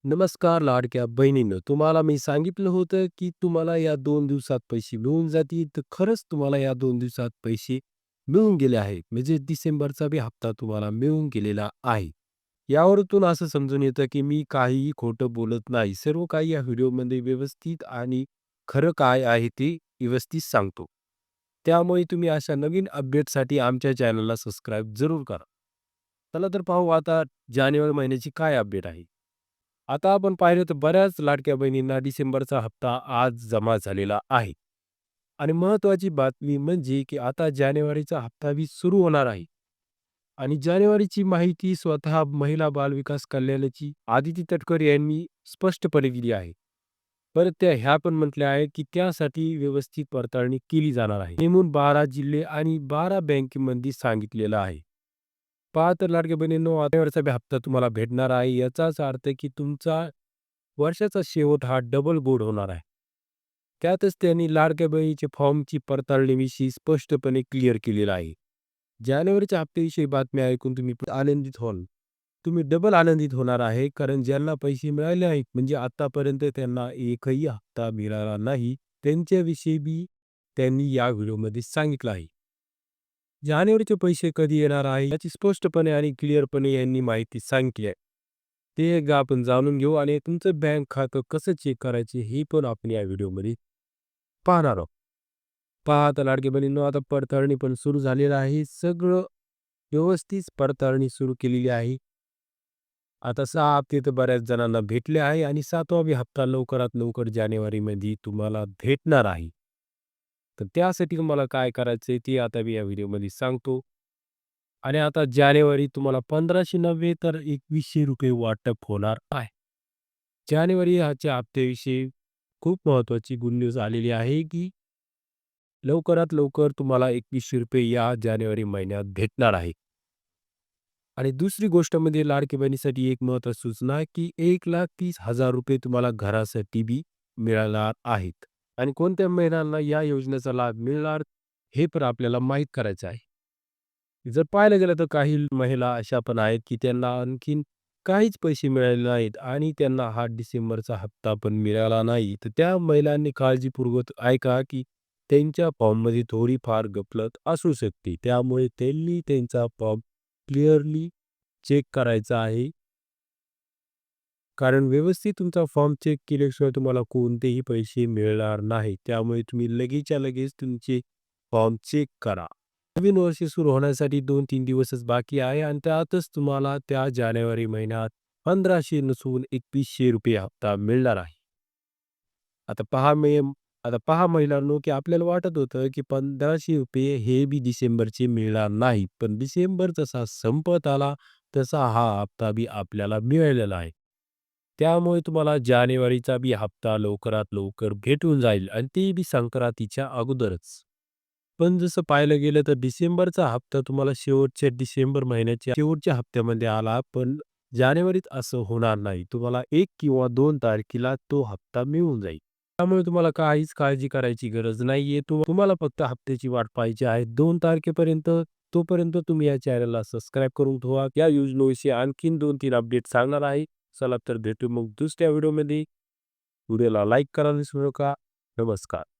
नमस्कार लाडक्या बहिणींनो, तुम्हाला मी सांगितलं होतं, की तुम्हाला या 2 दिवसात पैसे मिळून जातील. तर खरंच तुम्हाला या 2 दिवसात पैसे मिळून गेले आहेत. म्हणजे डिसेंबरचा बी हप्ता तुम्हाला मिळून गेलेला आहे. यावरून असं समजून येतं, की मी काहीही खोटं बोलत नाही. सर्व काही या व्हिडिओमध्ये व्यवस्थित आणि खरं काय आहे ते व्यवस्थित सांगतो. त्यामुळे तुम्ही अशा नवीन अपडेटसाठी आमच्या चॅनलला सबस्क्राईब जरूर करा. चला तर पाहू आता जानेवारी महिन्याची काय अपडेट आहे. आता आपण पाहिलं तर बऱ्याच लाडक्या बहिणींना डिसेंबरचा हप्ता आज जमा झालेला आहे. आणि महत्त्वाची बातमी म्हणजे की आता जानेवारीचा हप्ता बी सुरू होणार आहे. आणि जानेवारीची माहिती स्वतः महिला बालविकास कल्याणाची आदिती तटकरे यांनी स्पष्टपणे दिली आहे. परत त्या ह्या पण म्हटल्या आहेत की त्यासाठी व्यवस्थित पडताळणी केली जाणार आहे. नेमून 12 जिल्हे आणि 12 बँकेमध्ये सांगितलेलं आहे. पहा तर लाडक्या बहिणींनो, जानेवारीचा बी हप्ता तुम्हाला भेटणार आहे. याचाच अर्थ की तुमचा वर्षाचा शेवट हा डबल गोड होणार आहे. त्यातच त्यांनी लाडक्या बहिणीच्या फॉर्मची पडताळणीविषयी स्पष्टपणे क्लिअर केलेलं आहे. जानेवारीच्या हप्त्याविषयी बातमी ऐकून तुम्ही आनंदित व्हाल. तुम्ही डबल आनंदित होणार आहे, कारण ज्यांना पैसे मिळाले आहेत, म्हणजे आतापर्यंत त्यांना एकही हप्ता मिळाला नाही, त्यांच्याविषयी बी त्यांनी या व्हिडिओमध्ये सांगितलं आहे. जानेवारीचे पैसे कधी येणार आहे याची स्पष्टपणे आणि क्लिअरपणे यांनी माहिती सांगितली आहे. ते एकदा आपण जाणून घेऊ आणि तुमचं बँक खातं कसं चेक करायचे हे पण आपण या व्हिडिओमध्ये पाहणार आहोत. पहा आता लाडके बहिणींनो, आता पडताळणी पण सुरू झालेलं आहे. सगळं व्यवस्थित पडताळणी सुरू केलेली आहे. आता 6 हप्ते तर बऱ्याच जणांना भेटले आहे आणि 7वा बी हप्ता लवकरात लवकर जानेवारीमध्ये तुम्हाला भेटणार आहे. तर त्यासाठी तुम्हाला काय करायचंय ते आता मी या व्हिडिओमध्ये सांगतो. आणि आता जानेवारी तुम्हाला 1500 नव्हे तर ₹2100 वाटप होणार आहे. जानेवारी ह्याच्या हप्त्याविषयी खूप महत्त्वाची गुड न्यूज आलेली आहे, की लवकरात लवकर तुम्हाला ₹2100 या जानेवारी महिन्यात भेटणार आहे. आणि दुसरी गोष्ट म्हणजे लाडकी बहिणीसाठी एक महत्त्वाची सूचना आहे, की ₹1,30,000 तुम्हाला घरासाठी बी मिळणार आहेत. आणि कोणत्या महिलांना या योजनेचा लाभ मिळणार हे पण आपल्याला माहीत करायचं आहे. जर पाहायला गेलं तर काही महिला अशा पण आहेत, की त्यांना आणखीन काहीच पैसे मिळाले नाहीत आणि त्यांना हा डिसेंबरचा हप्ता पण मिळाला नाही. तर त्या महिलांनी काळजीपूर्वक ऐका, की त्यांच्या फॉर्ममध्ये थोडीफार गफलत असू शकते. त्यामुळे त्यांनी त्यांचा फॉर्म क्लिअरली चेक करायचा आहे. कारण व्यवस्थित तुमचा फॉर्म चेक केल्याशिवाय तुम्हाला कोणतेही पैसे मिळणार नाही. त्यामुळे तुम्ही लगेचच्या लगेच तुमचे फॉर्म चेक करा. नवीन वर्ष सुरू होण्यासाठी 2-3 दिवसच बाकी आहे आणि त्यातच तुम्हाला त्या जानेवारी महिन्यात 1500 नसून ₹2100 हप्ता मिळणार आहे. आता पहा मे आता पहा महिलांनो, की आपल्याला वाटत होतं, की ₹1500 हे बी डिसेंबरचे मिळणार नाही. पण डिसेंबर जसा संपत आला, तसा हा हप्ता बी आपल्याला मिळालेला आहे. त्यामुळे तुम्हाला जानेवारीचा बी हप्ता लवकरात लवकर भेटून जाईल आणि ते बी संक्रांतीच्या अगोदरच. पण जसं पाहायला गेलं तर डिसेंबरचा हप्ता तुम्हाला शेवटच्या डिसेंबर महिन्याच्या शेवटच्या हप्त्यामध्ये आला, पण जानेवारीत असं होणार नाही. तुम्हाला 1 किंवा 2 तारखेला तो हप्ता मिळून जाईल. त्यामुळे तुम्हाला काहीच काळजी करायची गरज नाहीये. तुम्हाला फक्त हप्त्याची वाट पाहायची आहे 2 तारखेपर्यंत. तोपर्यंत तुम्ही या चॅनलला सबस्क्राईब करून ठेवा. या योजनेविषयी आणखीन 2-3 अपडेट सांगणार आहे. चला तर भेटू मग दुसऱ्या व्हिडिओमध्ये. व्हिडिओला लाईक करायला विसरू नका. नमस्कार.